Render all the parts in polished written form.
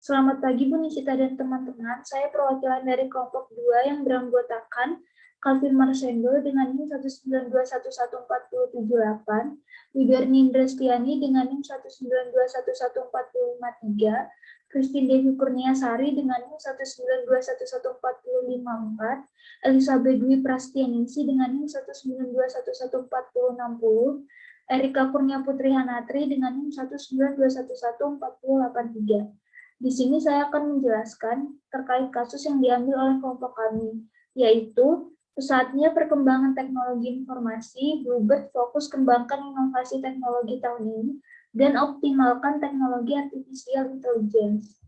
Selamat pagi Bu Nisita dan teman-teman. Saya perwakilan dari kelompok 2 yang beranggotakan Calvin Marsendo dengan NIM 192111478, Widarni Indrastiani dengan NIM 192111453, Christine Devi Kurniasari dengan NIM 192111454, Elizabeth Dwi Prastianingsi dengan NIM 192114060, Erika Kurnia Putri Hanatri dengan NIM 192114083. Di sini saya akan menjelaskan terkait kasus yang diambil oleh kelompok kami, yaitu pesatnya perkembangan teknologi informasi, Bluebird fokus kembangkan inovasi teknologi tahun ini, dan optimalkan teknologi artificial intelligence.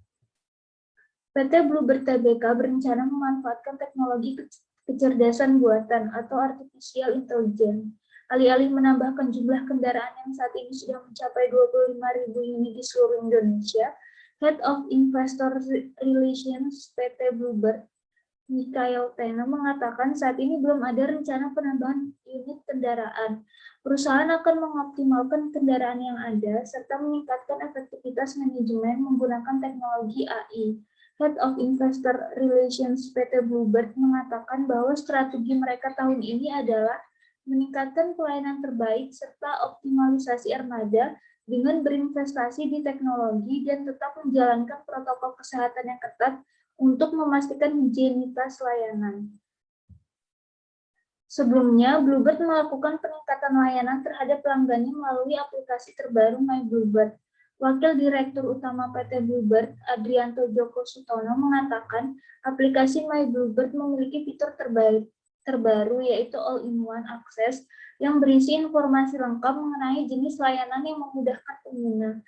PT Bluebird Tbk berencana memanfaatkan teknologi kecerdasan buatan atau artificial intelligence. Alih-alih menambahkan jumlah kendaraan yang saat ini sudah mencapai 25.000 unit di seluruh Indonesia, Head of Investor Relations PT Bluebird, Mikhail Tena, mengatakan saat ini belum ada rencana penambahan unit kendaraan. Perusahaan akan mengoptimalkan kendaraan yang ada serta meningkatkan efektivitas manajemen menggunakan teknologi AI. Head of Investor Relations PT Bluebird mengatakan bahwa strategi mereka tahun ini adalah meningkatkan pelayanan terbaik serta optimalisasi armada dengan berinvestasi di teknologi dan tetap menjalankan protokol kesehatan yang ketat untuk memastikan higienitas layanan. Sebelumnya, Bluebird melakukan peningkatan layanan terhadap pelanggannya melalui aplikasi terbaru My Bluebird. Wakil Direktur Utama PT Bluebird, Adrianto Joko Sutono, mengatakan aplikasi My Bluebird memiliki fitur terbaru yaitu All-in-One Access yang berisi informasi lengkap mengenai jenis layanan yang memudahkan pengguna.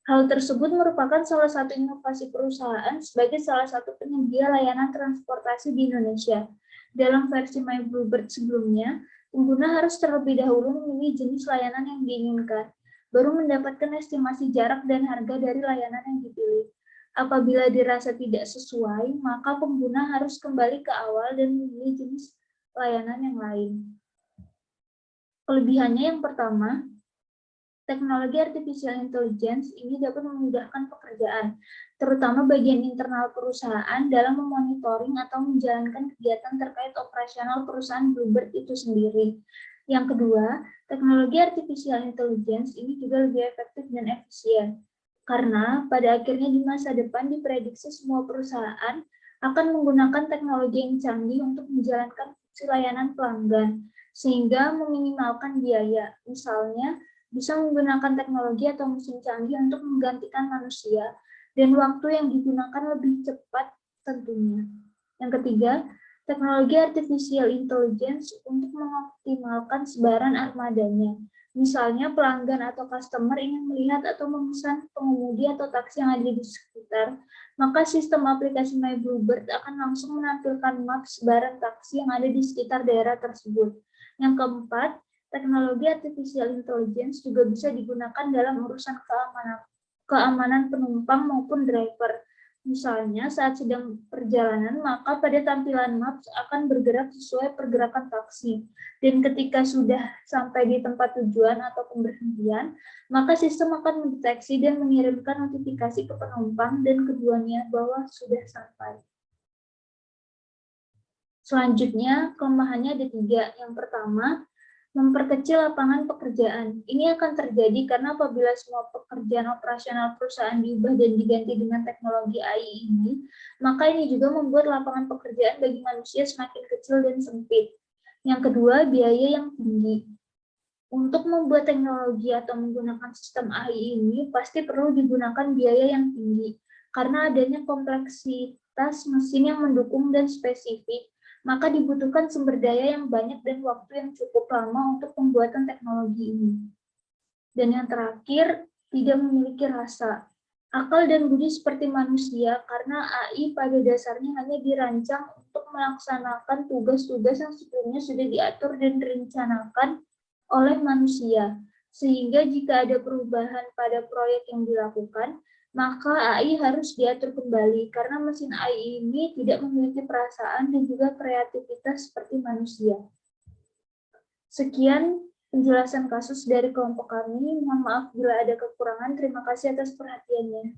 Hal tersebut merupakan salah satu inovasi perusahaan sebagai salah satu penyedia layanan transportasi di Indonesia. Dalam versi My Bluebird sebelumnya, pengguna harus terlebih dahulu memilih jenis layanan yang diinginkan, baru mendapatkan estimasi jarak dan harga dari layanan yang dipilih. Apabila dirasa tidak sesuai, maka pengguna harus kembali ke awal dan memilih jenis layanan yang lain. Kelebihannya yang pertama, teknologi artificial intelligence ini dapat memudahkan pekerjaan, terutama bagian internal perusahaan dalam memonitoring atau menjalankan kegiatan terkait operasional perusahaan Bluebird itu sendiri. Yang kedua, teknologi artificial intelligence ini juga lebih efektif dan efisien, karena pada akhirnya di masa depan diprediksi semua perusahaan akan menggunakan teknologi yang canggih untuk menjalankan fungsi layanan pelanggan, sehingga meminimalkan biaya. Misalnya, bisa menggunakan teknologi atau mesin canggih untuk menggantikan manusia, dan waktu yang digunakan lebih cepat tentunya. Yang ketiga, teknologi artificial intelligence untuk mengoptimalkan sebaran armadanya. Misalnya pelanggan atau customer ingin melihat atau memesan pengemudi atau taksi yang ada di sekitar, maka sistem aplikasi My Bluebird akan langsung menampilkan map sebaran taksi yang ada di sekitar daerah tersebut. Yang keempat, teknologi artificial intelligence juga bisa digunakan dalam urusan keamanan penumpang maupun driver. Misalnya, saat sedang perjalanan, maka pada tampilan maps akan bergerak sesuai pergerakan taksi. Dan ketika sudah sampai di tempat tujuan atau pemberhentian, maka sistem akan mendeteksi dan mengirimkan notifikasi ke penumpang dan keduanya bahwa sudah sampai. Selanjutnya, kelemahannya ada 3. Yang pertama, memperkecil lapangan pekerjaan. Ini akan terjadi karena apabila semua pekerjaan operasional perusahaan diubah dan diganti dengan teknologi AI ini, maka ini juga membuat lapangan pekerjaan bagi manusia semakin kecil dan sempit. Yang kedua, biaya yang tinggi. Untuk membuat teknologi atau menggunakan sistem AI ini pasti perlu digunakan biaya yang tinggi, karena adanya kompleksitas mesin yang mendukung dan spesifik, maka dibutuhkan sumber daya yang banyak dan waktu yang cukup lama untuk pembuatan teknologi ini. Dan yang terakhir, tidak memiliki rasa, akal dan budi seperti manusia, karena AI pada dasarnya hanya dirancang untuk melaksanakan tugas-tugas yang sebelumnya sudah diatur dan direncanakan oleh manusia. Sehingga jika ada perubahan pada proyek yang dilakukan, maka AI harus diatur kembali karena mesin AI ini tidak memiliki perasaan dan juga kreativitas seperti manusia. Sekian penjelasan kasus dari kelompok kami. Mohon maaf bila ada kekurangan. Terima kasih atas perhatiannya.